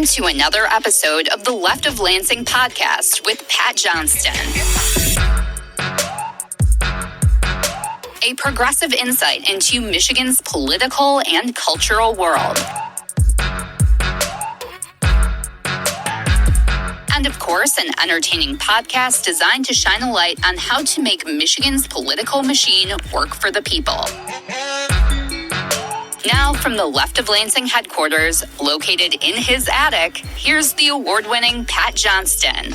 Welcome to another episode of the Left of Lansing podcast with Pat Johnston. A progressive insight into Michigan's political and cultural world. And of course, an entertaining podcast designed to shine a light on how to make Michigan's political machine work for the people. Now, from the Left of Lansing headquarters, located in his attic, here's the award-winning Pat Johnston.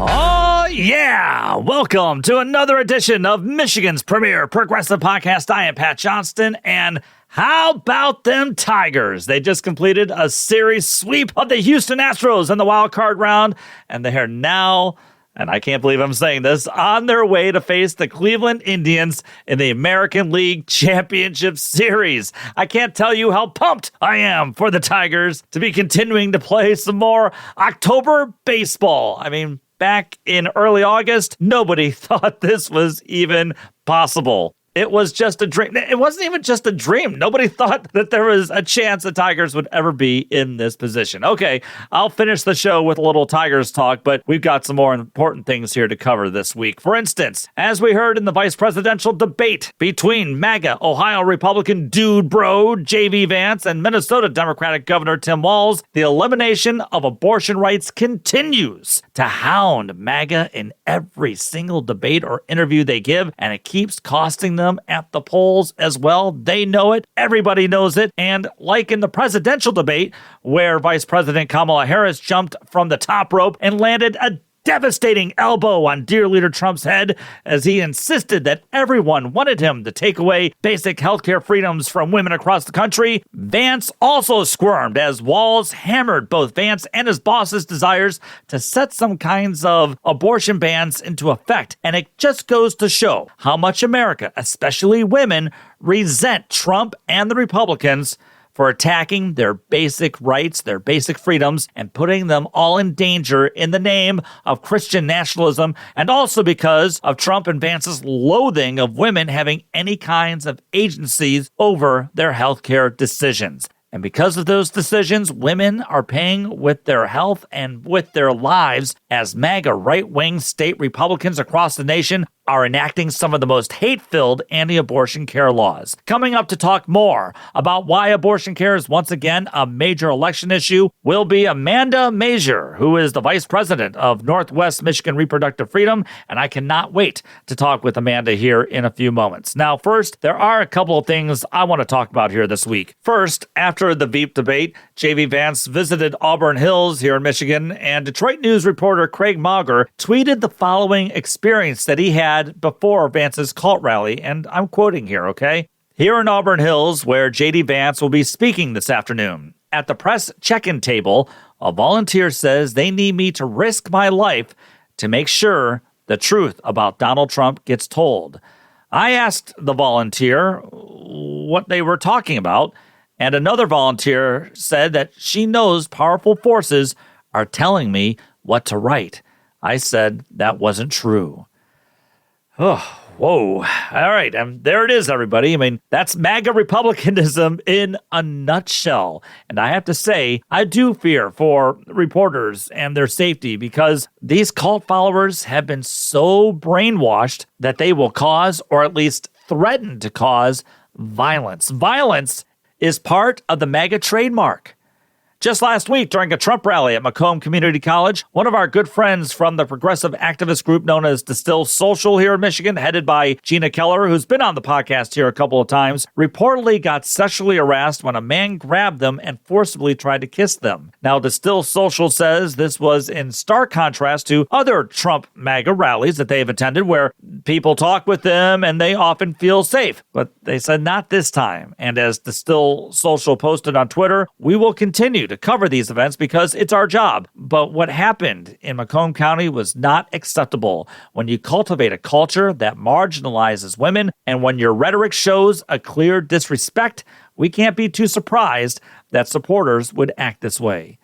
Oh, yeah! Welcome to another edition of Michigan's premier progressive podcast. I am Pat Johnston, and how about them Tigers? They just completed a series sweep of the Houston Astros in the wild card round, and they are now, and I can't believe I'm saying this, on their way to face the Cleveland Indians in the American League Championship Series. I can't tell you how pumped I am for the Tigers to be continuing to play some more October baseball. I mean, back in early August, nobody thought this was even possible. It was just a dream. It wasn't even just a dream. Nobody thought that there was a chance the Tigers would ever be in this position. Okay, I'll finish the show with a little Tigers talk, but we've got some more important things here to cover this week. For instance, as we heard in the vice presidential debate between MAGA Ohio Republican dude bro J.D. Vance and Minnesota Democratic Governor Tim Walz, the elimination of abortion rights continues to hound MAGA in every single debate or interview they give, and it keeps costing them at the polls as well. They know it. Everybody knows it. And like in the presidential debate, where Vice President Kamala Harris jumped from the top rope and landed a devastating elbow on dear leader Trump's head as he insisted that everyone wanted him to take away basic healthcare freedoms from women across the country, Vance also squirmed as Walz hammered both Vance and his boss's desires to set some kinds of abortion bans into effect. And it just goes to show how much America, especially women, resent Trump and the Republicans for attacking their basic rights, their basic freedoms, and putting them all in danger in the name of Christian nationalism, and also because of Trump and Vance's loathing of women having any kinds of agencies over their healthcare decisions. And because of those decisions, women are paying with their health and with their lives as MAGA right-wing state Republicans across the nation are enacting some of the most hate-filled anti-abortion care laws. Coming up to talk more about why abortion care is once again a major election issue will be Amanda Mazur, who is the vice president of Northwest Michigan Reproductive Freedom, and I cannot wait to talk with Amanda here in a few moments. Now, first, there are a couple of things I want to talk about here this week. First, after the VEEP debate, J.D. Vance visited Auburn Hills here in Michigan, and Detroit News reporter Craig Mazur tweeted the following experience that he had before Vance's cult rally, and I'm quoting here, okay? Here in Auburn Hills, where J.D. Vance will be speaking this afternoon. At the press check-in table, a volunteer says they need me to risk my life to make sure the truth about Donald Trump gets told. I asked the volunteer what they were talking about, and another volunteer said that she knows powerful forces are telling me what to write. I said that wasn't true. Oh, whoa. All right. There it is, everybody. I mean, that's MAGA Republicanism in a nutshell. And I have to say, I do fear for reporters and their safety because these cult followers have been so brainwashed that they will cause, or at least threaten to cause, violence. Violence is part of the MAGA trademark. Just last week, during a Trump rally at Macomb Community College, one of our good friends from the progressive activist group known as Distill Social here in Michigan, headed by Gina Keller, who's been on the podcast here a couple of times, reportedly got sexually harassed when a man grabbed them and forcibly tried to kiss them. Now, Distill Social says this was in stark contrast to other Trump MAGA rallies that they've attended where people talk with them and they often feel safe. But they said not this time. And as Distill Social posted on Twitter, we will continue to cover these events because it's our job. But what happened in Macomb County was not acceptable. When you cultivate a culture that marginalizes women and when your rhetoric shows a clear disrespect, we can't be too surprised that supporters would act this way.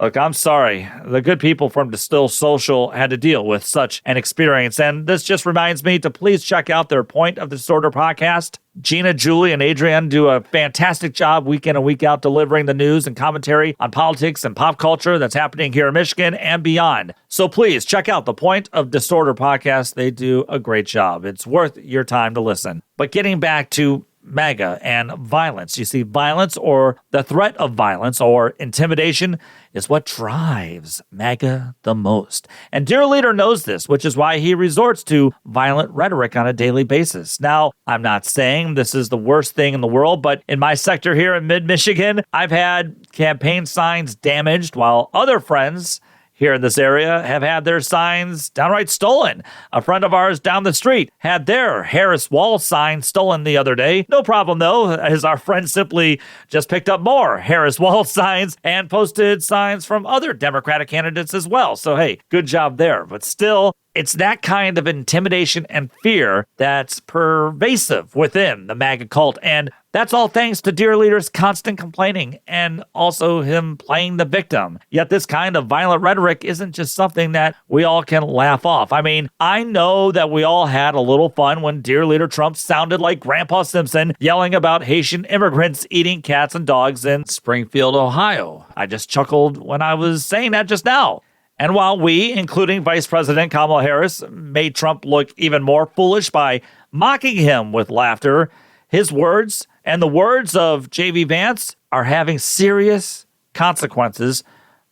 Look, I'm sorry. The good people from Distill Social had to deal with such an experience. And this just reminds me to please check out their Point of Disorder podcast. Gina, Julie, and Adrienne do a fantastic job week in and week out delivering the news and commentary on politics and pop culture that's happening here in Michigan and beyond. So please check out the Point of Disorder podcast. They do a great job. It's worth your time to listen. But getting back to MAGA and violence. You see, violence or the threat of violence or intimidation is what drives MAGA the most. And Dear Leader knows this, which is why he resorts to violent rhetoric on a daily basis. Now, I'm not saying this is the worst thing in the world, but in my sector here in mid-Michigan, I've had campaign signs damaged while other friends here in this area have had their signs downright stolen. A friend of ours down the street had their Harris Walz sign stolen the other day. No problem, though, as our friend simply just picked up more Harris Walz signs and posted signs from other Democratic candidates as well. So, hey, good job there. But still, it's that kind of intimidation and fear that's pervasive within the MAGA cult. And that's all thanks to Dear Leader's constant complaining and also him playing the victim. Yet this kind of violent rhetoric isn't just something that we all can laugh off. I mean, I know that we all had a little fun when Dear Leader Trump sounded like Grandpa Simpson yelling about Haitian immigrants eating cats and dogs in Springfield, Ohio. I just chuckled when I was saying that just now. And while we, including Vice President Kamala Harris, made Trump look even more foolish by mocking him with laughter, his words and the words of J.V. Vance are having serious consequences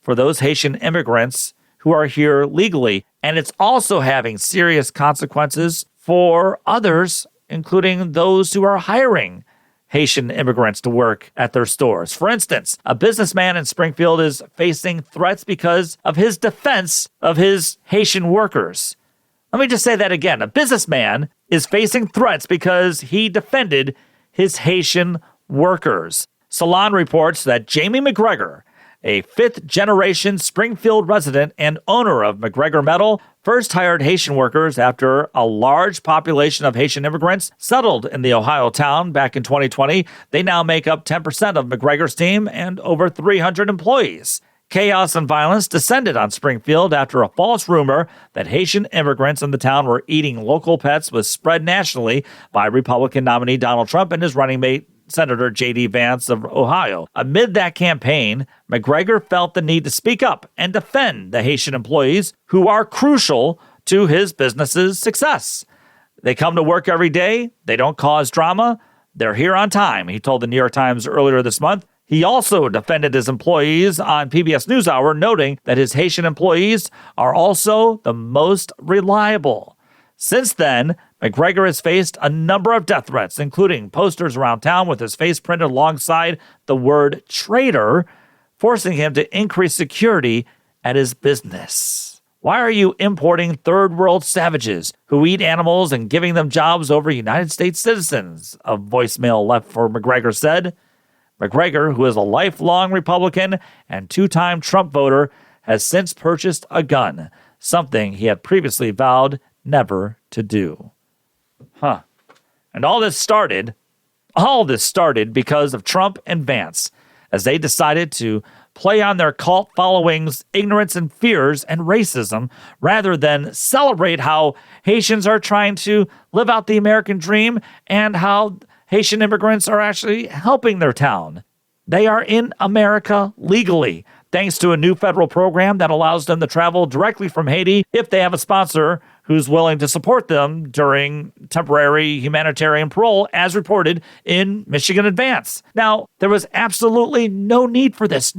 for those Haitian immigrants who are here legally. And it's also having serious consequences for others, including those who are hiring Haitian immigrants to work at their stores. For instance, a businessman in Springfield is facing threats because of his defense of his Haitian workers. Let me just say that again. A businessman is facing threats because he defended his Haitian workers. Salon reports that Jamie McGregor, a fifth-generation Springfield resident and owner of McGregor Metal, first hired Haitian workers after a large population of Haitian immigrants settled in the Ohio town back in 2020. They now make up 10% of McGregor's team and over 300 employees. Chaos and violence descended on Springfield after a false rumor that Haitian immigrants in the town were eating local pets was spread nationally by Republican nominee Donald Trump and his running mate, Senator J.D. Vance of Ohio. Amid that campaign, McGregor felt the need to speak up and defend the Haitian employees who are crucial to his business's success. They come to work every day. They don't cause drama. They're here on time, he told the New York Times earlier this month. He also defended his employees on PBS NewsHour, noting that his Haitian employees are also the most reliable. Since then, McGregor has faced a number of death threats, including posters around town with his face printed alongside the word traitor, forcing him to increase security at his business. Why are you importing third world savages who eat animals and giving them jobs over United States citizens? A voicemail left for McGregor said. McGregor, who is a lifelong Republican and two-time Trump voter, has since purchased a gun, something he had previously vowed never to do. And all this started because of Trump and Vance, as they decided to play on their cult following's ignorance and fears and racism, rather than celebrate how Haitians are trying to live out the American dream and how Haitian immigrants are actually helping their town. They are in America legally, thanks to a new federal program that allows them to travel directly from Haiti if they have a sponsor who's willing to support them during temporary humanitarian parole, as reported in Michigan Advance. Now, there was absolutely no need for this.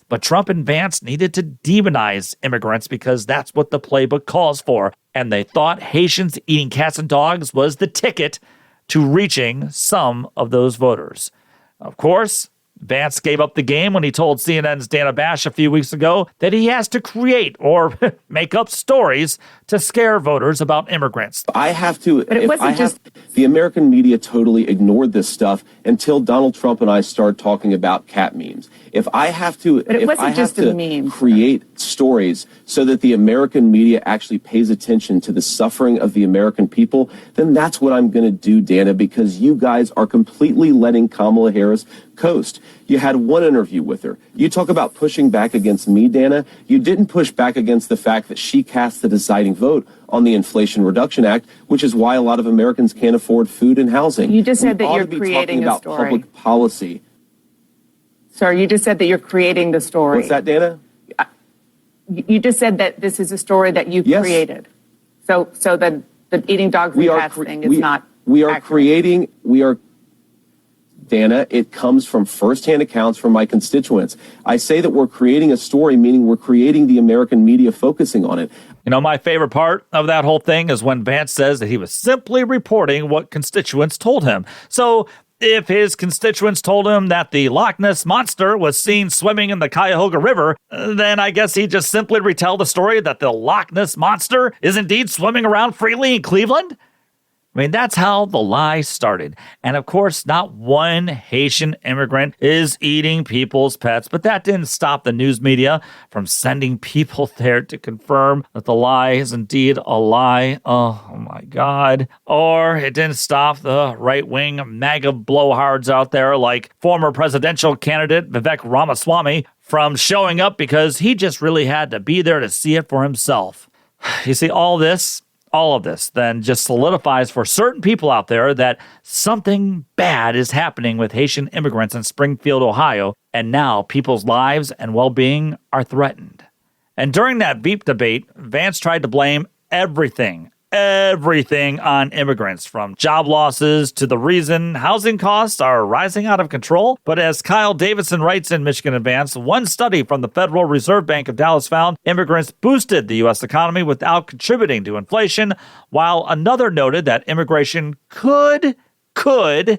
But Trump and Vance needed to demonize immigrants because that's what the playbook calls for. And they thought Haitians eating cats and dogs was the ticket to reaching some of those voters. Of course, Vance gave up the game when he told CNN's Dana Bash a few weeks ago that he has to create or make up stories to scare voters about immigrants. The American media totally ignored this stuff until Donald Trump and I started talking about cat memes. If I have to create stories so that the American media actually pays attention to the suffering of the American people, then that's what I'm going to do, Dana, because you guys are completely letting Kamala Harris coast. You had one interview with her. You talk about pushing back against me, Dana. You didn't push back against the fact that she cast the deciding vote on the Inflation Reduction Act, which is why a lot of Americans can't afford food and housing. You just said that you're creating a story. Public policy. Sir, you just said that you're creating the story. What's that, Dana? You just said that this is a story that you created. So the eating dogs and cats thing is not accurate. Dana, it comes from firsthand accounts from my constituents. I say that we're creating a story, meaning we're creating the American media focusing on it. You know, my favorite part of that whole thing is when Vance says that he was simply reporting what constituents told him. So if his constituents told him that the Loch Ness Monster was seen swimming in the Cuyahoga River, then I guess he'd just simply retell the story that the Loch Ness Monster is indeed swimming around freely in Cleveland? I mean, that's how the lie started. And of course, not one Haitian immigrant is eating people's pets, but that didn't stop the news media from sending people there to confirm that the lie is indeed a lie. Oh my God. Or it didn't stop the right-wing MAGA blowhards out there like former presidential candidate Vivek Ramaswamy from showing up because he just really had to be there to see it for himself. You see, all of this then just solidifies for certain people out there that something bad is happening with Haitian immigrants in Springfield, Ohio, and now people's lives and well-being are threatened. And during that VEEP debate, Vance tried to blame everything on immigrants, from job losses to the reason housing costs are rising out of control. But as Kyle Davidson writes in Michigan Advance, one study from the Federal Reserve Bank of Dallas found immigrants boosted the U.S. economy without contributing to inflation, while another noted that immigration could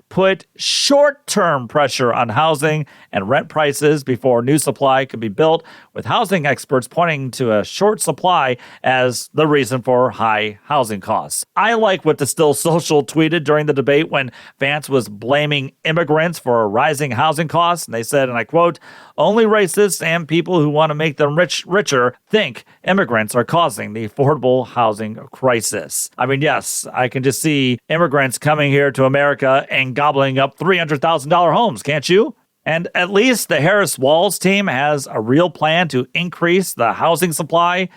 put short-term pressure on housing and rent prices before new supply could be built, with housing experts pointing to a short supply as the reason for high housing costs. I like what the Still Social tweeted during the debate when Vance was blaming immigrants for rising housing costs. And they said, and I quote, "Only racists and people who want to make them richer think immigrants are causing the affordable housing crisis." I mean, yes, I can just see immigrants coming here to America and gobbling up $300,000 homes, can't you? And at least the Harris-Walz team has a real plan to increase the housing supply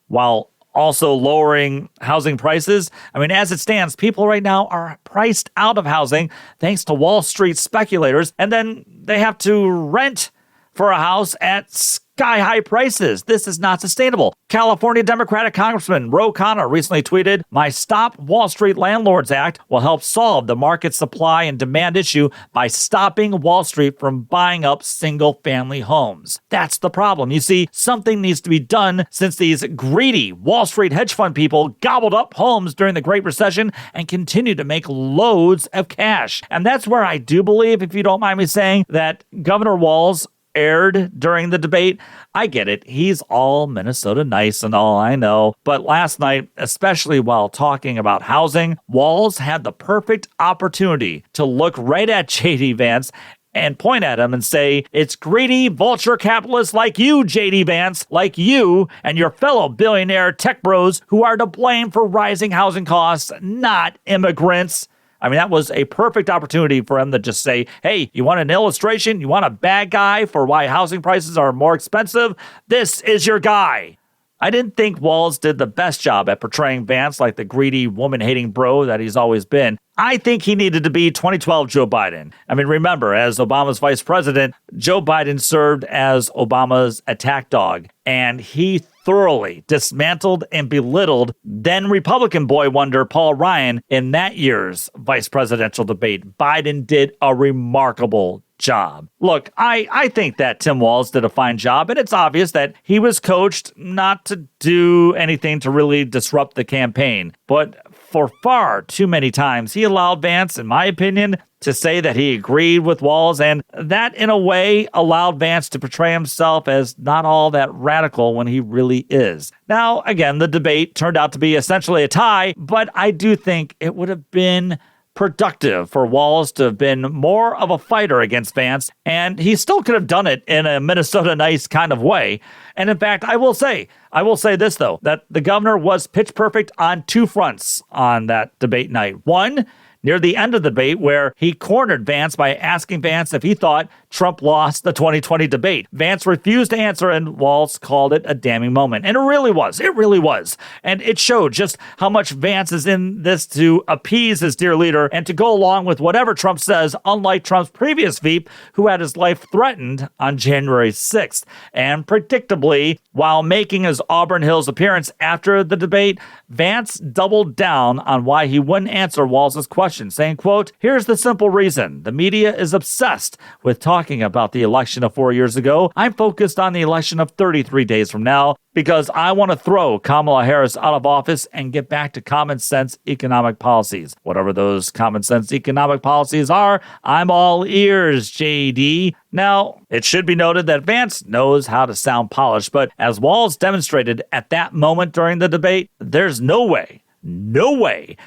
while also lowering housing prices. I mean, as it stands, people right now are priced out of housing thanks to Wall Street speculators, and then they have to rent for a house at sky-high prices. This is not sustainable. California Democratic Congressman Ro Khanna recently tweeted, "My Stop Wall Street Landlords Act will help solve the market supply and demand issue by stopping Wall Street from buying up single-family homes." That's the problem. You see, something needs to be done since these greedy Wall Street hedge fund people gobbled up homes during the Great Recession and continue to make loads of cash. And that's where I do believe, if you don't mind me saying, that Governor Walz aired during the debate. I get it. He's all Minnesota nice and all, I know. But last night, especially while talking about housing, Walz had the perfect opportunity to look right at J.D. Vance and point at him and say, "It's greedy vulture capitalists like you, J.D. Vance, like you and your fellow billionaire tech bros who are to blame for rising housing costs, not immigrants." I mean, that was a perfect opportunity for him to just say, "Hey, you want an illustration? You want a bad guy for why housing prices are more expensive? This is your guy." I didn't think Walz did the best job at portraying Vance like the greedy, woman-hating bro that he's always been. I think he needed to be 2012 Joe Biden. I mean, remember, as Obama's vice president, Joe Biden served as Obama's attack dog, and he thoroughly dismantled and belittled then Republican boy wonder Paul Ryan in that year's vice presidential debate. Biden did a remarkable job. Look, I think that Tim Walz did a fine job, and it's obvious that he was coached not to do anything to really disrupt the campaign. But for far too many times, he allowed Vance, in my opinion, to say that he agreed with Walz, and that, in a way, allowed Vance to portray himself as not all that radical when he really is. Now, again, the debate turned out to be essentially a tie, but I do think it would have been productive for Walz to have been more of a fighter against Vance, and he still could have done it in a Minnesota nice kind of way. And in fact, I will say this, though, that the governor was pitch perfect on two fronts on that debate night. One, near the end of the debate where he cornered Vance by asking Vance if he thought Trump lost the 2020 debate. Vance refused to answer, and Walz called it a damning moment. And it really was. It really was. And it showed just how much Vance is in this to appease his dear leader and to go along with whatever Trump says, unlike Trump's previous VEEP, who had his life threatened on January 6th. And predictably, while making his Auburn Hills appearance after the debate, Vance doubled down on why he wouldn't answer Walz's question, saying, quote, "Here's the simple reason. The media is obsessed with talking about the election of 4 years ago. I'm focused on the election of 33 days from now because I want to throw Kamala Harris out of office and get back to common sense economic policies. Whatever those common sense economic policies are, I'm all ears, JD." Now, it should be noted that Vance knows how to sound polished, but as Walz demonstrated at that moment during the debate, there's no way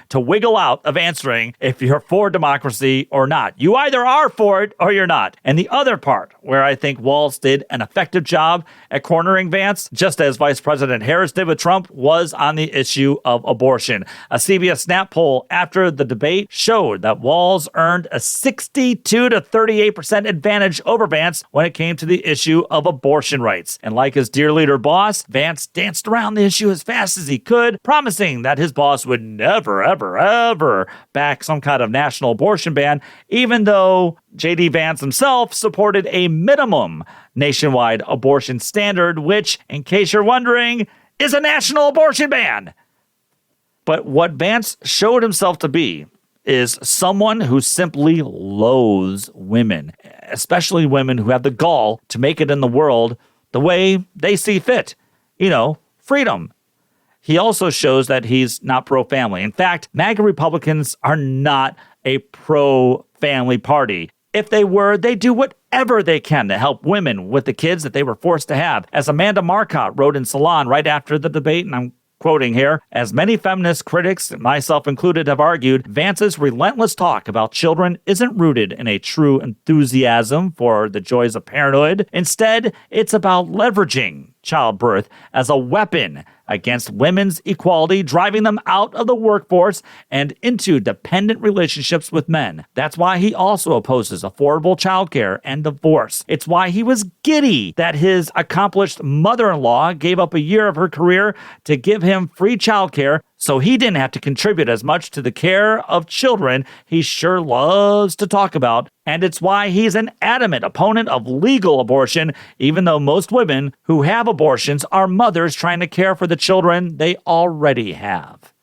to wiggle out of answering if you're for democracy or not. You either are for it or you're not. And the other part where I think Walz did an effective job at cornering Vance, just as Vice President Harris did with Trump, was on the issue of abortion. A CBS Snap poll after the debate showed that Walz earned a 62 to 38% advantage over Vance when it came to the issue of abortion rights. And like his dear leader boss, Vance danced around the issue as fast as he could, promising that his boss would never, ever, ever back some kind of national abortion ban, even though J.D. Vance himself supported a minimum nationwide abortion standard, which, in case you're wondering, is a national abortion ban. But what Vance showed himself to be is someone who simply loathes women, especially women who have the gall to make it in the world the way they see fit. You know, freedom. He also shows that he's not pro-family. In fact, MAGA Republicans are not a pro-family party. If they were, they do whatever they can to help women with the kids that they were forced to have. As Amanda Marcotte wrote in Salon right after the debate, and I'm quoting here, "As many feminist critics, myself included, have argued, Vance's relentless talk about children isn't rooted in a true enthusiasm for the joys of parenthood. Instead, it's about leveraging childbirth as a weapon against women's equality, driving them out of the workforce and into dependent relationships with men. That's why he also opposes affordable childcare and divorce. It's why he was giddy that his accomplished mother-in-law gave up a year of her career to give him free childcare so he didn't have to contribute as much to the care of children he sure loves to talk about. And it's why he's an adamant opponent of legal abortion, even though most women who have abortions are mothers trying to care for the children they already have."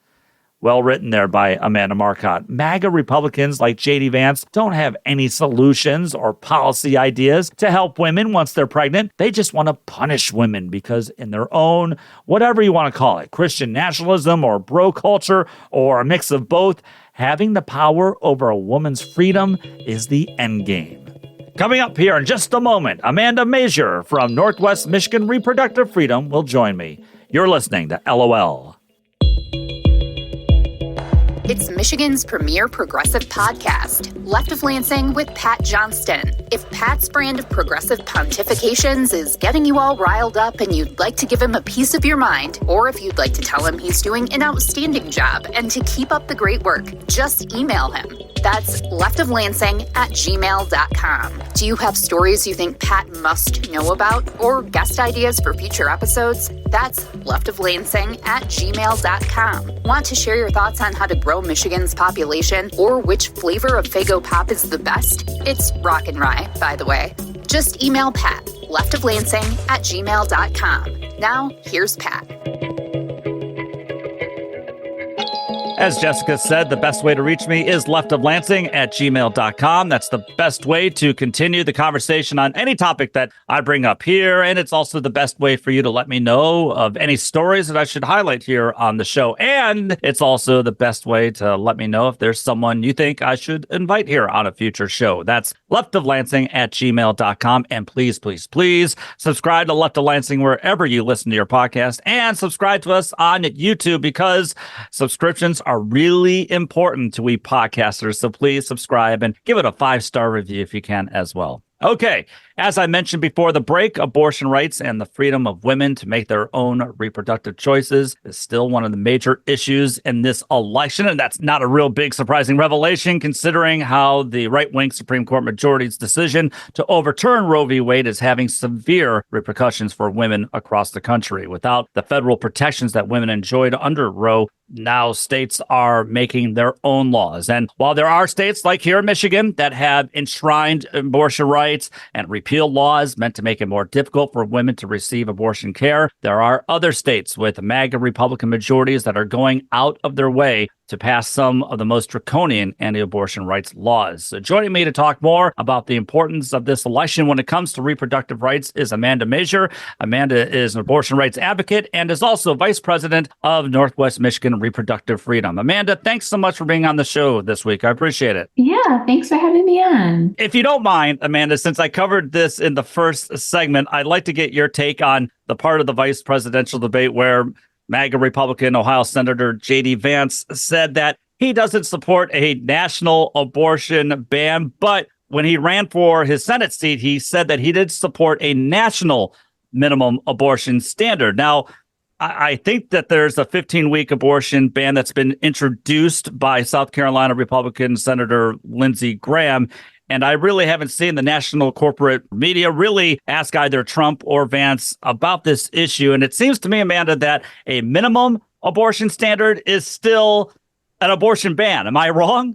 Well written there by Amanda Marcotte. MAGA Republicans like J.D. Vance don't have any solutions or policy ideas to help women once they're pregnant. They just want to punish women because in their own, whatever you want to call it, Christian nationalism or bro culture or a mix of both, having the power over a woman's freedom is the end game. Coming up here in just a moment, Amanda Mazur from Northwest Michigan Reproductive Freedom will join me. You're listening to LOL. It's Michigan's premier progressive podcast, Left of Lansing with Pat Johnston. If Pat's brand of progressive pontifications is getting you all riled up and you'd like to give him a piece of your mind, or if you'd like to tell him he's doing an outstanding job and to keep up the great work, just email him. That's leftoflansing@gmail.com. Do you have stories you think Pat must know about or guest ideas for future episodes? That's leftoflansing@gmail.com. Want to share your thoughts on how to grow Michigan's population or which flavor of Faygo Pop is the best? It's rock and rye, by the way. Just email Pat, leftoflansing@gmail.com. Now, here's Pat. As Jessica said, the best way to reach me is leftoflansing@gmail.com. That's the best way to continue the conversation on any topic that I bring up here. And it's also the best way for you to let me know of any stories that I should highlight here on the show. And it's also the best way to let me know if there's someone you think I should invite here on a future show. That's leftoflansing@gmail.com. And please, please, please subscribe to Left of Lansing wherever you listen to your podcast, and subscribe to us on YouTube because subscriptions are really important to we podcasters. So please subscribe and give it a 5-star review if you can as well. Okay, As I mentioned before the break, abortion rights and the freedom of women to make their own reproductive choices is still one of the major issues in this election. And that's not a real big surprising revelation, considering how the right-wing Supreme Court majority's decision to overturn Roe v. Wade is having severe repercussions for women across the country. Without the federal protections that women enjoyed under Roe, now states are making their own laws. And while there are states like here in Michigan that have enshrined abortion rights and repealed laws meant to make it more difficult for women to receive abortion care, there are other states with MAGA Republican majorities that are going out of their way to pass some of the most draconian anti-abortion rights laws. So joining me to talk more about the importance of this election when it comes to reproductive rights is Amanda Mazur. Amanda is an abortion rights advocate and is also vice president of Northwest Michigan Reproductive Freedom. Amanda, thanks so much for being on the show this week. I appreciate it. Yeah, thanks for having me on. If you don't mind, Amanda, since I covered this in the first segment, I'd like to get your take on the part of the vice presidential debate where MAGA Republican Ohio Senator J.D. Vance said that he doesn't support a national abortion ban, but when he ran for his Senate seat, he said that he did support a national minimum abortion standard. Now, I think that there's a 15-week abortion ban that's been introduced by South Carolina Republican Senator Lindsey Graham. And I really haven't seen the national corporate media really ask either Trump or Vance about this issue. And it seems to me, Amanda, that a minimum abortion standard is still an abortion ban. Am I wrong?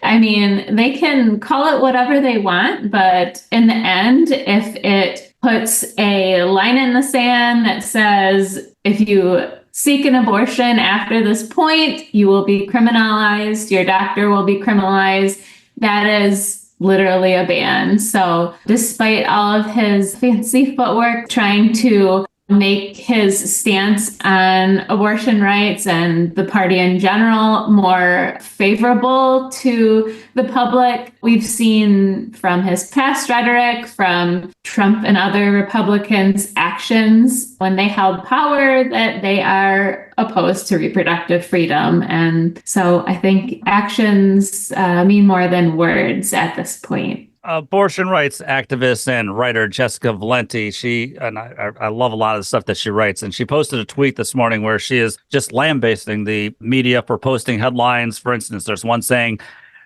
I mean, they can call it whatever they want, but in the end, if it puts a line in the sand that says if you seek an abortion after this point, you will be criminalized, your doctor will be criminalized, that is literally a ban. So despite all of his fancy footwork trying to make his stance on abortion rights and the party in general more favorable to the public, we've seen from his past rhetoric, from Trump and other Republicans' actions when they held power, that they are opposed to reproductive freedom. And so I think actions mean more than words at this point. Abortion rights activist and writer Jessica Valenti, I love a lot of the stuff that she writes, and she posted a tweet this morning where she is just lambasting the media for posting headlines. For instance, there's one saying,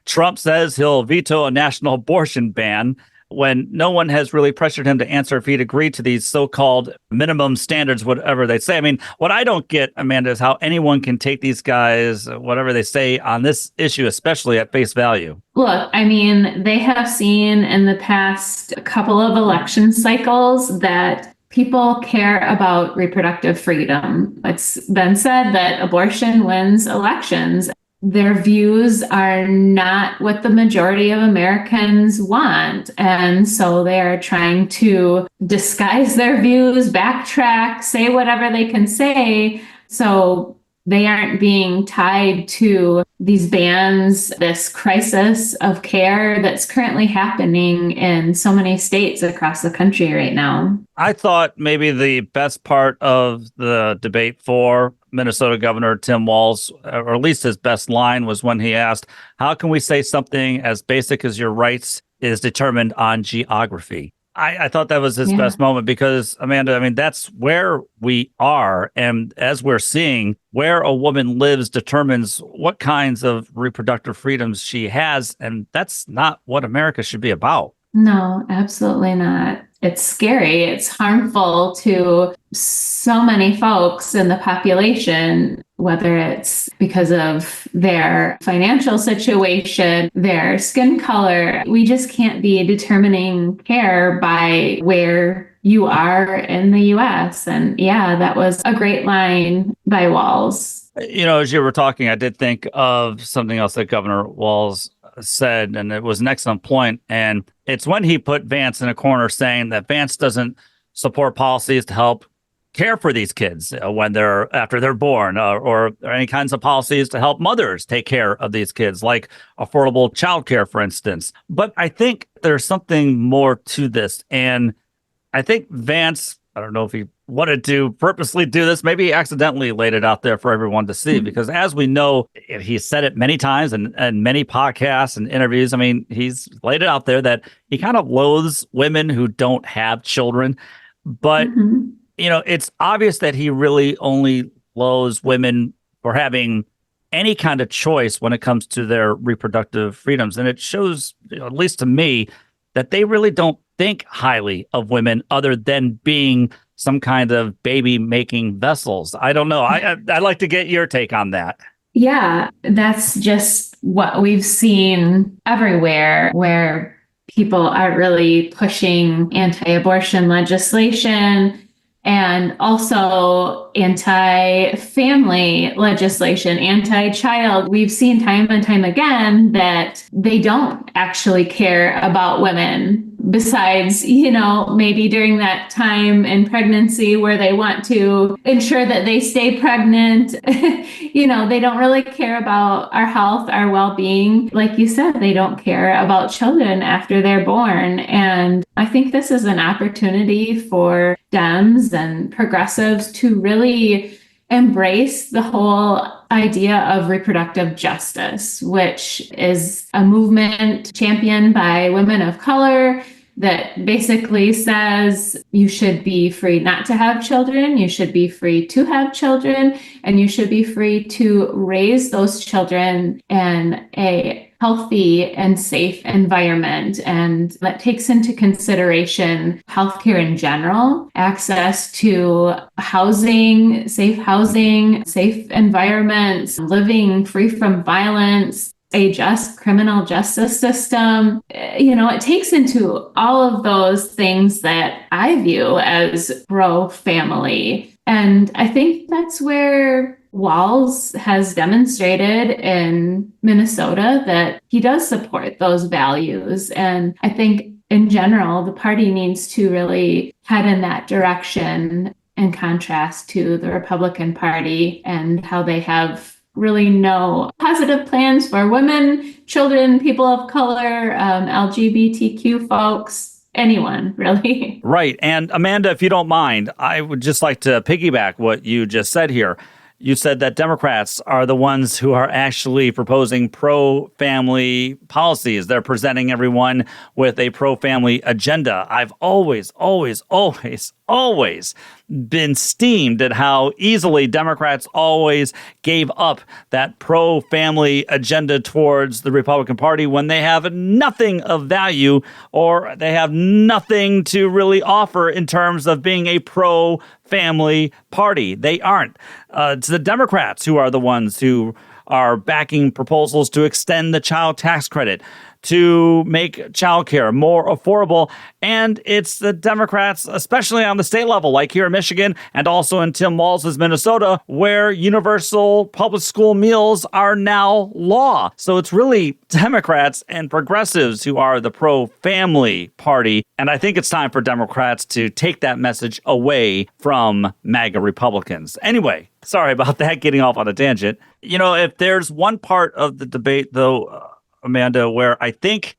Trump says he'll veto a national abortion ban, when no one has really pressured him to answer if he'd agreed to these so-called minimum standards, whatever they say. I mean, what I don't get, Amanda, is how anyone can take these guys, whatever they say on this issue, especially at face value. Look, I mean, they have seen in the past couple of election cycles that people care about reproductive freedom. It's been said that abortion wins elections. Their views are not what the majority of Americans want. And so they are trying to disguise their views, backtrack, say whatever they can say. So they aren't being tied to these bans, this crisis of care that's currently happening in so many states across the country right now. I thought maybe the best part of the debate for Minnesota Governor Tim Walz, or at least his best line, was when he asked, how can we say something as basic as your rights is determined on geography? I thought that was his best moment because, Amanda, I mean, that's where we are. And as we're seeing, where a woman lives determines what kinds of reproductive freedoms she has. And that's not what America should be about. No, absolutely not. It's scary. It's harmful to so many folks in the population, whether it's because of their financial situation, their skin color. We just can't be determining care by where you are in the U.S. And yeah, that was a great line by Walz. You know, as you were talking, I did think of something else that Governor Walz said, and it was an excellent point. And it's when he put Vance in a corner saying that Vance doesn't support policies to help care for these kids when after they're born, or any kinds of policies to help mothers take care of these kids, like affordable childcare, for instance. But I think there's something more to this. And I think Vance, I don't know if he wanted to purposely do this. Maybe he accidentally laid it out there for everyone to see, because as we know, he said it many times and many podcasts and interviews. I mean, he's laid it out there that he kind of loathes women who don't have children. But, it's obvious that he really only loathes women for having any kind of choice when it comes to their reproductive freedoms. And it shows, at least to me, that they really don't think highly of women other than being some kind of baby-making vessels. I don't know. I'd like to get your take on that. Yeah, that's just what we've seen everywhere, where people are really pushing anti-abortion legislation and also anti-family legislation, anti-child. We've seen time and time again that they don't actually care about women, besides, maybe during that time in pregnancy where they want to ensure that they stay pregnant. They don't really care about our health, our well-being. Like you said, they don't care about children after they're born. And I think this is an opportunity for Dems and progressives to really embrace the whole idea of reproductive justice, which is a movement championed by women of color that basically says you should be free not to have children, you should be free to have children, and you should be free to raise those children in a healthy and safe environment. And that takes into consideration healthcare in general, access to housing, safe environments, living free from violence, a just criminal justice system. It takes into all of those things that I view as pro-family. And I think that's where Walz has demonstrated in Minnesota that he does support those values. And I think in general, the party needs to really head in that direction, in contrast to the Republican Party and how they have really no positive plans for women, children, people of color, LGBTQ folks, anyone, really. Right. And Amanda, if you don't mind, I would just like to piggyback what you just said here. You said that Democrats are the ones who are actually proposing pro-family policies. They're presenting everyone with a pro-family agenda. I've always been steamed at how easily Democrats always gave up that pro-family agenda towards the Republican Party when they have nothing of value or they have nothing to really offer in terms of being a pro-family party. They aren't. It's the Democrats who are the ones who are backing proposals to extend the child tax credit, to make childcare more affordable. And it's the Democrats, especially on the state level, like here in Michigan and also in Tim Walz's Minnesota, where universal public school meals are now law. So it's really Democrats and progressives who are the pro-family party. And I think it's time for Democrats to take that message away from MAGA Republicans. Anyway, sorry about that, getting off on a tangent. If there's one part of the debate, though, Amanda, where I think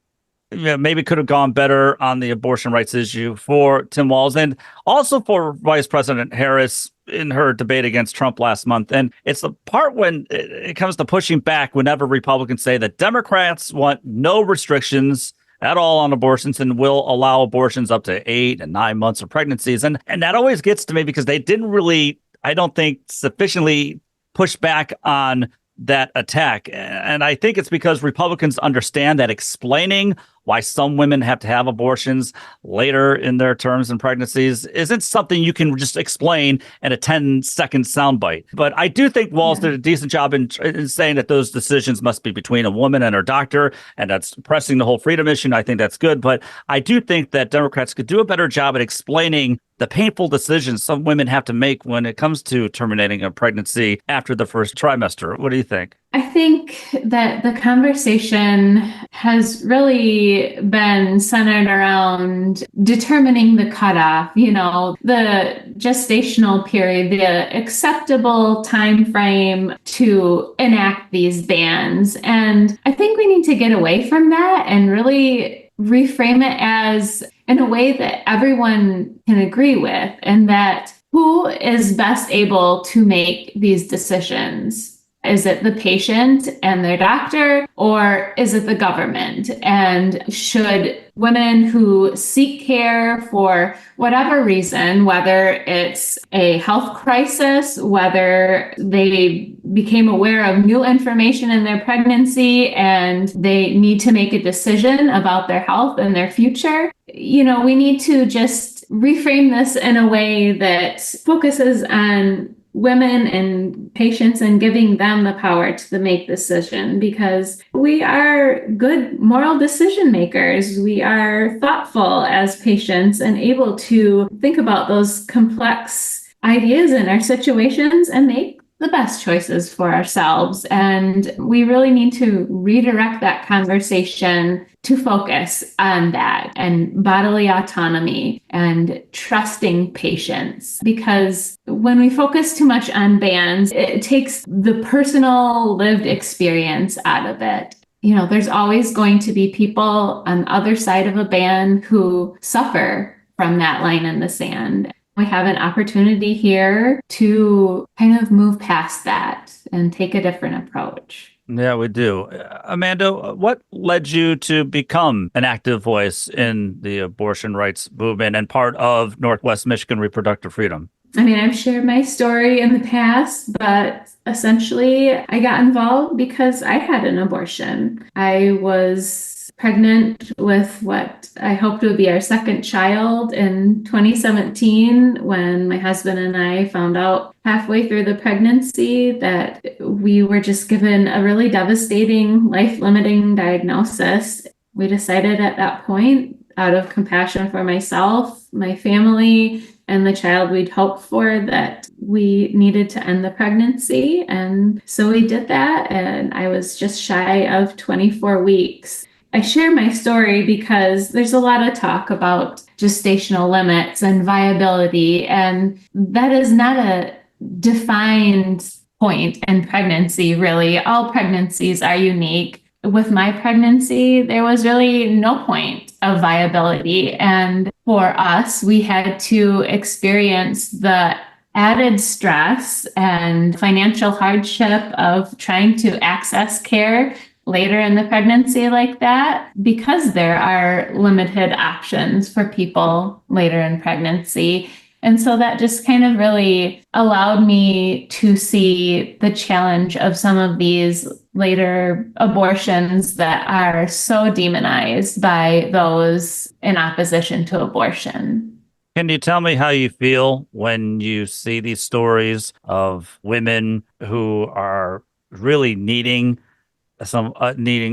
maybe could have gone better on the abortion rights issue for Tim Walz and also for Vice President Harris in her debate against Trump last month. And it's the part when it comes to pushing back whenever Republicans say that Democrats want no restrictions at all on abortions and will allow abortions up to 8 and 9 months of pregnancies. And that always gets to me because they didn't really, I don't think, sufficiently push back on that attack. And I think it's because Republicans understand that explaining why some women have to have abortions later in their terms and pregnancies isn't something you can just explain in a 10-second soundbite. But I do think Walz did a decent job in saying that those decisions must be between a woman and her doctor, and that's pressing the whole freedom issue. I think that's good. But I do think that Democrats could do a better job at explaining the painful decisions some women have to make when it comes to terminating a pregnancy after the first trimester. What do you think? I think that the conversation has really been centered around determining the cutoff, the gestational period, the acceptable time frame to enact these bans. And I think we need to get away from that and really reframe it as in a way that everyone can agree with, and that who is best able to make these decisions? Is it the patient and their doctor, or is it the government? And should women who seek care for whatever reason, whether it's a health crisis, whether they became aware of new information in their pregnancy and they need to make a decision about their health and their future, we need to just reframe this in a way that focuses on women and patients and giving them the power to make decision, because we are good moral decision makers. We are thoughtful as patients and able to think about those complex ideas in our situations and make the best choices for ourselves. And we really need to redirect that conversation to focus on that and bodily autonomy and trusting patients. Because when we focus too much on bans, it takes the personal lived experience out of it. There's always going to be people on the other side of a ban who suffer from that line in the sand. We have an opportunity here to kind of move past that and take a different approach. Yeah, we do. Amanda, what led you to become an active voice in the abortion rights movement and part of Northwest Michigan Reproductive Freedom? I've shared my story in the past, but essentially I got involved because I had an abortion. I was pregnant with what I hoped would be our second child in 2017 when my husband and I found out halfway through the pregnancy that we were just given a really devastating, life-limiting diagnosis. We decided at that point, out of compassion for myself, my family, and the child we'd hoped for, that we needed to end the pregnancy. And so we did that, and I was just shy of 24 weeks. I share my story because there's a lot of talk about gestational limits and viability, and that is not a defined point in pregnancy, really. All pregnancies are unique. With my pregnancy, there was really no point of viability. And for us, we had to experience the added stress and financial hardship of trying to access care later in the pregnancy like that, because there are limited options for people later in pregnancy. And so that just kind of really allowed me to see the challenge of some of these later abortions that are so demonized by those in opposition to abortion. Can you tell me how you feel when you see these stories of women who are really needing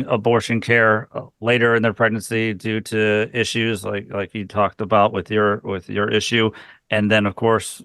abortion care later in their pregnancy due to issues like you talked about with your issue, and then of course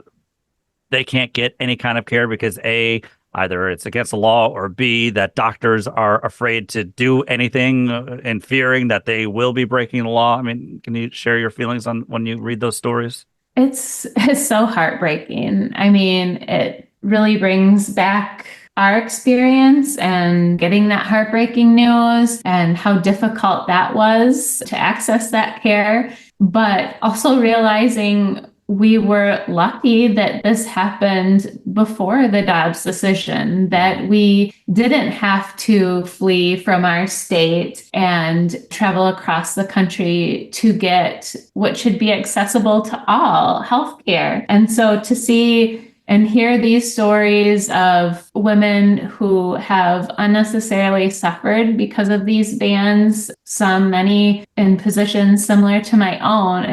they can't get any kind of care because either it's against the law, or B, that doctors are afraid to do anything and fearing that they will be breaking the law? Can you share your feelings on when you read those stories? It's so heartbreaking. It really brings back our experience and getting that heartbreaking news and how difficult that was to access that care, but also realizing we were lucky that this happened before the Dobbs decision, that we didn't have to flee from our state and travel across the country to get what should be accessible to all healthcare. And so to see and hear these stories of women who have unnecessarily suffered because of these bans, many in positions similar to my own,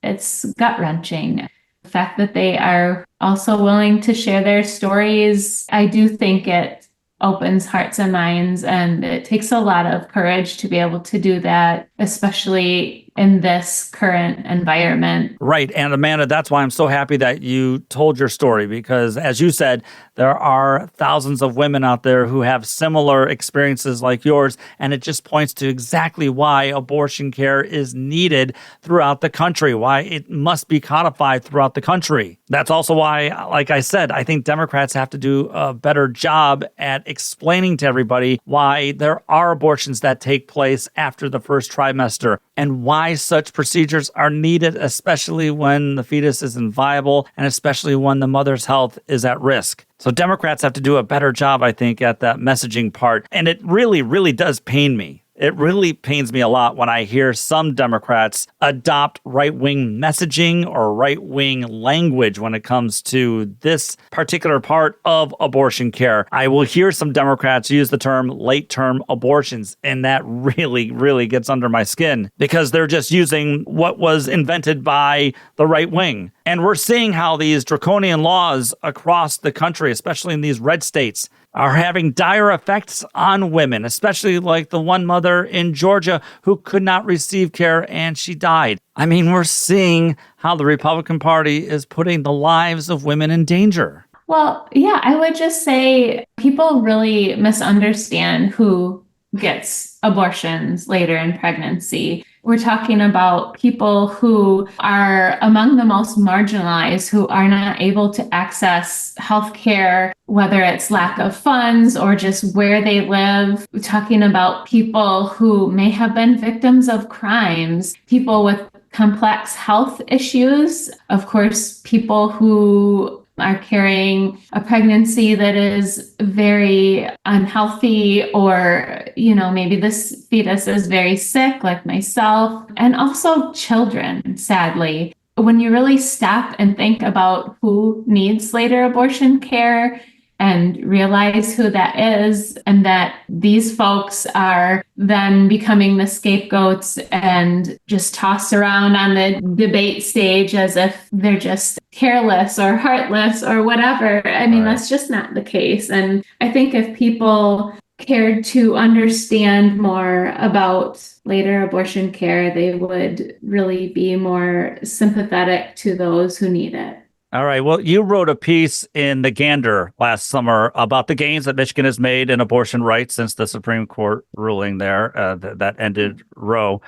it's gut-wrenching. The fact that they are also willing to share their stories, I do think it opens hearts and minds, and it takes a lot of courage to be able to do that, especially in this current environment. Right. And Amanda, that's why I'm so happy that you told your story, because as you said, there are thousands of women out there who have similar experiences like yours, and it just points to exactly why abortion care is needed throughout the country, why it must be codified throughout the country. That's also why, like I said, I think Democrats have to do a better job at explaining to everybody why there are abortions that take place after the first trimester and why such procedures are needed, especially when the fetus isn't viable and especially when the mother's health is at risk. So Democrats have to do a better job, I think, at that messaging part. And it really, really does pain me. It really pains me a lot when I hear some Democrats adopt right-wing messaging or right-wing language when it comes to this particular part of abortion care. I will hear some Democrats use the term late-term abortions, and that really, really gets under my skin because they're just using what was invented by the right wing. And we're seeing how these draconian laws across the country, especially in these red states, are having dire effects on women, especially like the one mother in Georgia who could not receive care and she died. I mean, we're seeing how the Republican Party is putting the lives of women in danger. Well, yeah, I would just say people really misunderstand who gets abortions later in pregnancy. We're talking about people who are among the most marginalized, who are not able to access health care, whether it's lack of funds or just where they live. We're talking about people who may have been victims of crimes, people with complex health issues, of course, people who are carrying a pregnancy that is very unhealthy, or, maybe this fetus is very sick, like myself, and also children, sadly. When you really stop and think about who needs later abortion care and realize who that is, and that these folks are then becoming the scapegoats and just tossed around on the debate stage as if they're just careless or heartless or whatever. I mean, That's just not the case. And I think if people cared to understand more about later abortion care, they would really be more sympathetic to those who need it. All right. Well, you wrote a piece in The Gander last summer about the gains that Michigan has made in abortion rights since the Supreme Court ruling there that ended Roe.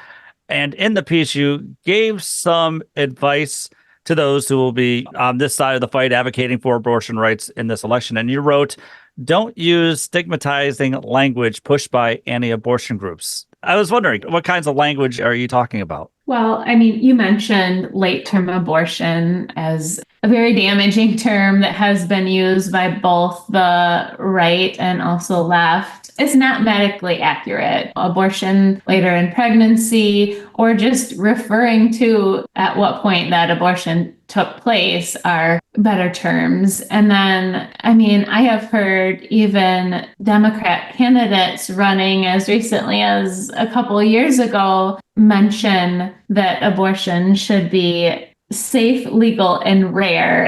And in the piece, you gave some advice to those who will be on this side of the fight advocating for abortion rights in this election. And you wrote, "Don't use stigmatizing language pushed by anti-abortion groups." I was wondering, what kinds of language are you talking about? Well, I mean, you mentioned late-term abortion as a very damaging term that has been used by both the right and also left. It's not medically accurate. Abortion later in pregnancy, or just referring to at what point that abortion took place, are better terms. And then, I have heard even Democrat candidates running as recently as a couple of years ago mention that abortion should be safe, legal, and rare.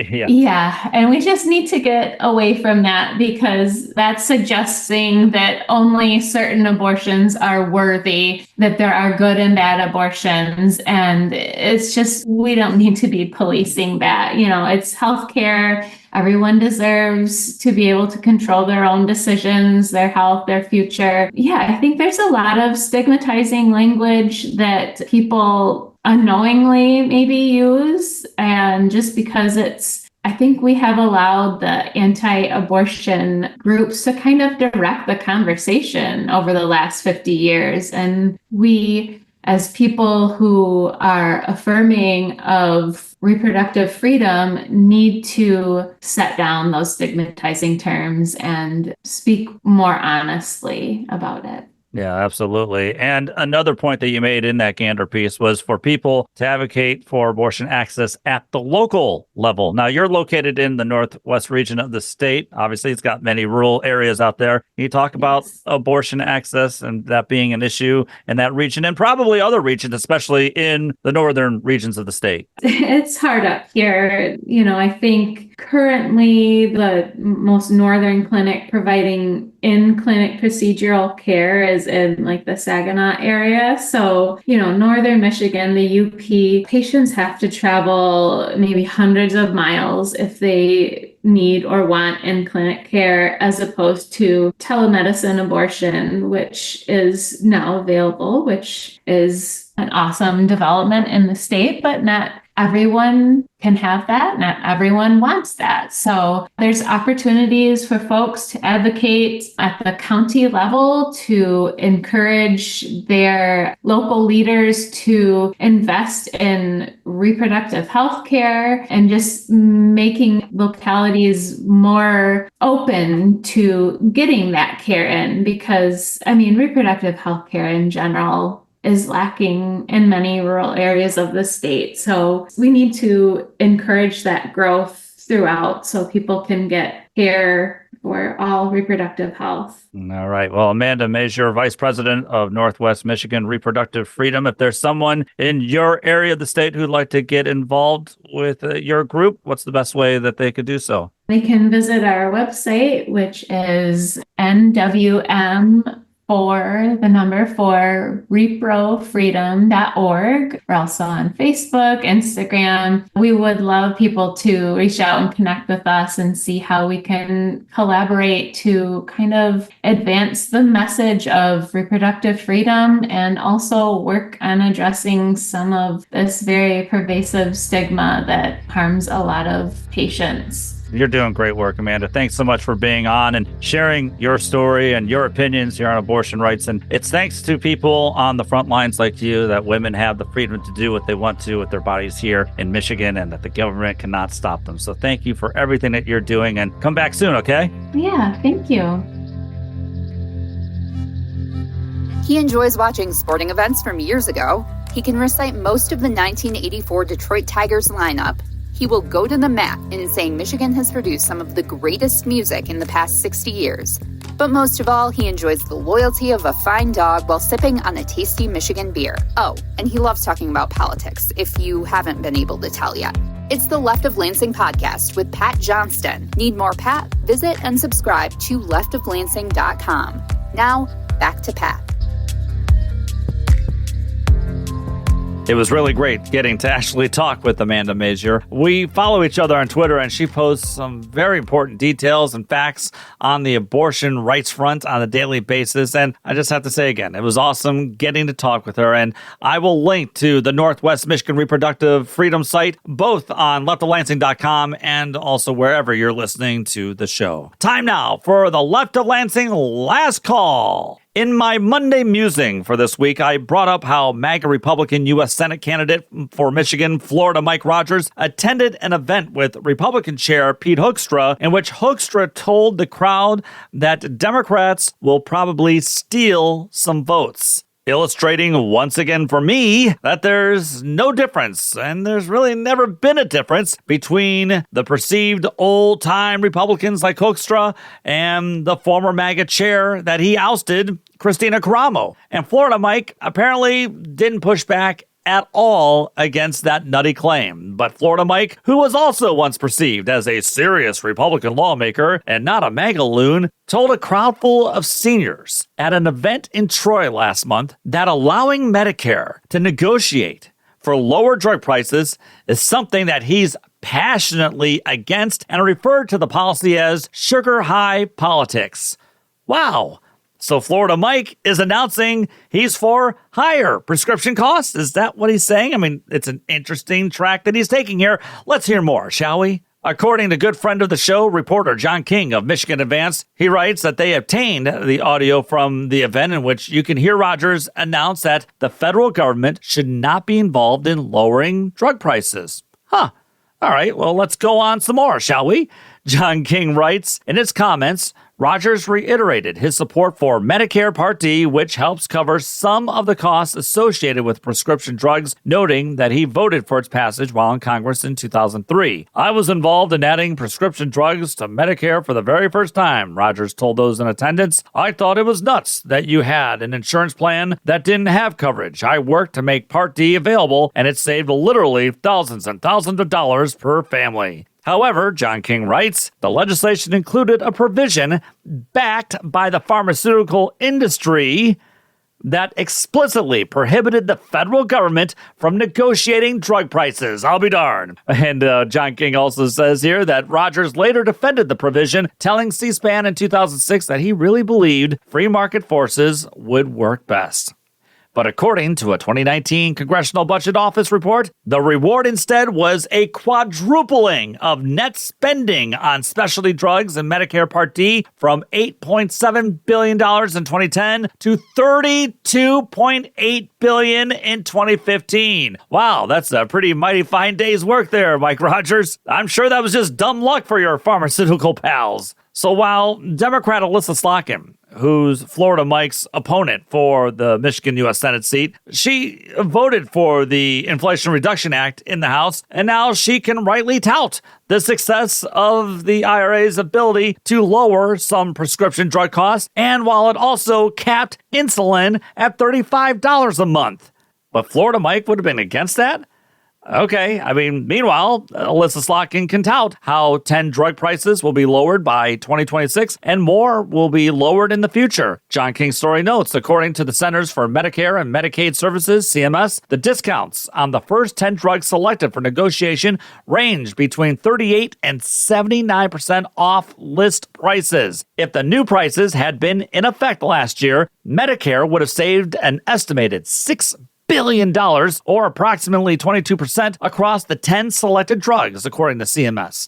Yeah. Yeah. And we just need to get away from that, because that's suggesting that only certain abortions are worthy, that there are good and bad abortions. And it's just, we don't need to be policing that. It's healthcare. Everyone deserves to be able to control their own decisions, their health, their future. Yeah, I think there's a lot of stigmatizing language that people unknowingly maybe use. And just because I think we have allowed the anti-abortion groups to kind of direct the conversation over the last 50 years. And we, as people who are affirming of reproductive freedom, need to set down those stigmatizing terms and speak more honestly about it. Yeah, absolutely. And another point that you made in that Gander piece was for people to advocate for abortion access at the local level. Now, you're located in the northwest region of the state. Obviously, it's got many rural areas out there. Can you talk about abortion access and that being an issue in that region and probably other regions, especially in the northern regions of the state? It's hard up here. I think currently the most northern clinic providing in-clinic procedural care is in like the Saginaw area. So, northern Michigan, the UP, patients have to travel maybe hundreds of miles if they need or want in-clinic care, as opposed to telemedicine abortion, which is now available, which is an awesome development in the state, but not everyone can have that. Not everyone wants that. So there's opportunities for folks to advocate at the county level to encourage their local leaders to invest in reproductive health care and just making localities more open to getting that care in, because reproductive health care in general is lacking in many rural areas of the state. So we need to encourage that growth throughout so people can get care for all reproductive health. All right. Well, Amanda Mazur, Vice President of Northwest Michigan Reproductive Freedom. If there's someone in your area of the state who'd like to get involved with your group, what's the best way that they could do so? They can visit our website, which is NWM reprofreedom.org. We're also on Facebook, Instagram. We would love people to reach out and connect with us and see how we can collaborate to kind of advance the message of reproductive freedom and also work on addressing some of this very pervasive stigma that harms a lot of patients. You're doing great work, Amanda. Thanks so much for being on and sharing your story and your opinions here on abortion rights. And it's thanks to people on the front lines like you that women have the freedom to do what they want to with their bodies here in Michigan, and that the government cannot stop them. So thank you for everything that you're doing, and come back soon, okay? Yeah, thank you. He enjoys watching sporting events from years ago. He can recite most of the 1984 Detroit Tigers lineup. He will go to the mat in saying Michigan has produced some of the greatest music in the past 60 years. But most of all, he enjoys the loyalty of a fine dog while sipping on a tasty Michigan beer. Oh, and he loves talking about politics, if you haven't been able to tell yet. It's the Left of Lansing podcast with Pat Johnston. Need more Pat? Visit and subscribe to leftoflansing.com. Now, back to Pat. It was really great getting to actually talk with Amanda Mazur. We follow each other on Twitter, and she posts some very important details and facts on the abortion rights front on a daily basis. And I just have to say again, it was awesome getting to talk with her. And I will link to the Northwest Michigan Reproductive Freedom site, both on leftoflansing.com and also wherever you're listening to the show. Time now for the Left of Lansing Last Call. In my Monday musing for this week, I brought up how MAGA Republican U.S. Senate candidate for Michigan, Florida Mike Rogers, attended an event with Republican Chair Pete Hoekstra, in which Hoekstra told the crowd that Democrats will probably steal some votes, illustrating once again for me that there's no difference, and there's really never been a difference between the perceived old-time Republicans like Hoekstra and the former MAGA chair that he ousted, Christina Caramo. And Florida Mike apparently didn't push back at all against that nutty claim. But Florida Mike, who was also once perceived as a serious Republican lawmaker and not a MAGA loon, told a crowd full of seniors at an event in Troy last month that allowing Medicare to negotiate for lower drug prices is something that he's passionately against, and referred to the policy as sugar high politics. Wow. So Florida Mike is announcing he's for higher prescription costs. Is that what he's saying? I mean, it's an interesting track that he's taking here. Let's hear more, shall we? According to good friend of the show, reporter John King of Michigan Advance, he writes that they obtained the audio from the event in which you can hear Rogers announce that the federal government should not be involved in lowering drug prices. Huh. All right, well, let's go on some more, shall we? John King writes, in his comments, Rogers reiterated his support for Medicare Part D, which helps cover some of the costs associated with prescription drugs, noting that he voted for its passage while in Congress in 2003. I was involved in adding prescription drugs to Medicare for the very first time, Rogers told those in attendance. I thought it was nuts that you had an insurance plan that didn't have coverage. I worked to make Part D available, and it saved literally thousands and thousands of dollars per family. However, John King writes, the legislation included a provision backed by the pharmaceutical industry that explicitly prohibited the federal government from negotiating drug prices. I'll be darned. And John King also says here that Rogers later defended the provision, telling C-SPAN in 2006 that he really believed free market forces would work best. But according to a 2019 Congressional Budget Office report, the reward instead was a quadrupling of net spending on specialty drugs and Medicare Part D from $8.7 billion in 2010 to $32.8 billion in 2015. Wow, that's a pretty mighty fine day's work there, Mike Rogers. I'm sure that was just dumb luck for your pharmaceutical pals. So while Democrat Alyssa Slotkin, who's Florida Mike's opponent for the Michigan U.S. Senate seat, she voted for the Inflation Reduction Act in the House, and now she can rightly tout the success of the IRA's ability to lower some prescription drug costs, and while it also capped insulin at $35 a month. But Florida Mike would have been against that? Okay, meanwhile, Alyssa Slotkin can tout how 10 drug prices will be lowered by 2026 and more will be lowered in the future. John King's story notes, according to the Centers for Medicare and Medicaid Services, CMS, the discounts on the first 10 drugs selected for negotiation range between 38 and 79% off list prices. If the new prices had been in effect last year, Medicare would have saved an estimated $6 billion, or approximately 22% across the 10 selected drugs, according to CMS.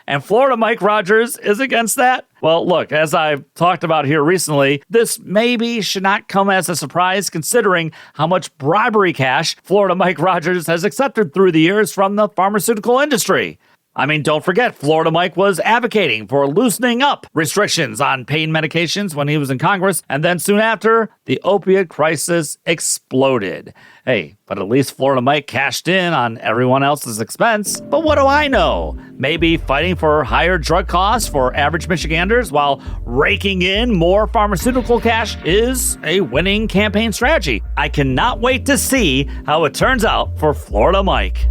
And Florida Mike Rogers is against that? Well, look, as I've talked about here recently, this maybe should not come as a surprise considering how much bribery cash Florida Mike Rogers has accepted through the years from the pharmaceutical industry. Don't forget, Florida Mike was advocating for loosening up restrictions on pain medications when he was in Congress, and then soon after, the opiate crisis exploded. Hey, but at least Florida Mike cashed in on everyone else's expense. But what do I know? Maybe fighting for higher drug costs for average Michiganders while raking in more pharmaceutical cash is a winning campaign strategy. I cannot wait to see how it turns out for Florida Mike.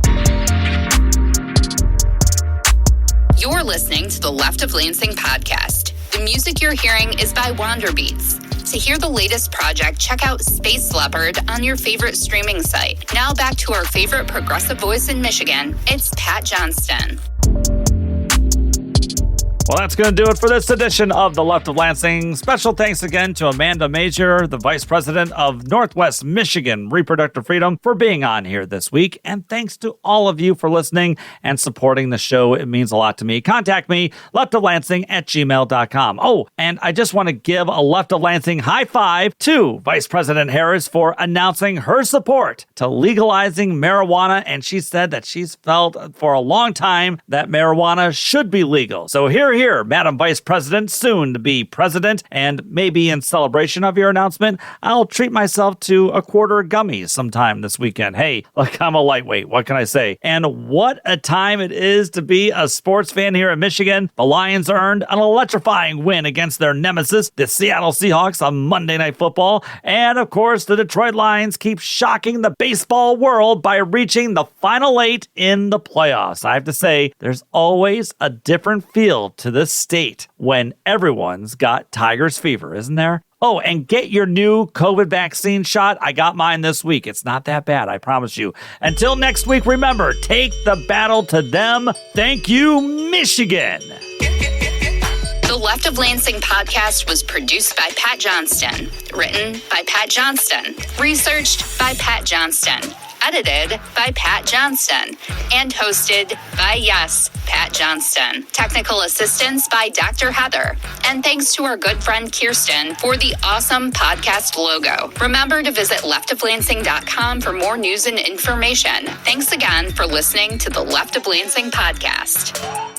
You're listening to the Left of Lansing podcast. The music you're hearing is by Wanderbeats. To hear the latest project, check out Space Leopard on your favorite streaming site. Now back to our favorite progressive voice in Michigan. It's Pat Johnston. Well, that's going to do it for this edition of the Left of Lansing. Special thanks again to Amanda Mazur, the Vice President of Northwest Michigan Reproductive Freedom, for being on here this week. And thanks to all of you for listening and supporting the show. It means a lot to me. Contact me, leftoflansing@gmail.com. Oh, and I just want to give a Left of Lansing high five to Vice President Harris for announcing her support to legalizing marijuana. And she said that she's felt for a long time that marijuana should be legal. So here, Madam Vice President, soon to be president, and maybe in celebration of your announcement, I'll treat myself to a quarter of gummies sometime this weekend. Hey, look, I'm a lightweight. What can I say? And what a time it is to be a sports fan here in Michigan. The Lions earned an electrifying win against their nemesis, the Seattle Seahawks, on Monday Night Football. And of course, the Detroit Lions keep shocking the baseball world by reaching the Final 8 in the playoffs. I have to say, there's always a different feel to this state when everyone's got Tigers fever, isn't there? Oh, and get your new COVID vaccine shot. I got mine this week. It's not that bad, I promise you. Until next week, remember, take the battle to them. Thank you, Michigan. The Left of Lansing podcast was produced by Pat Johnston, written by Pat Johnston, researched by Pat Johnston, edited by Pat Johnston, and hosted by, yes, Pat Johnston. Technical assistance by Dr. Heather. And thanks to our good friend Kirsten for the awesome podcast logo. Remember to visit leftoflansing.com for more news and information. Thanks again for listening to the Left of Lansing podcast.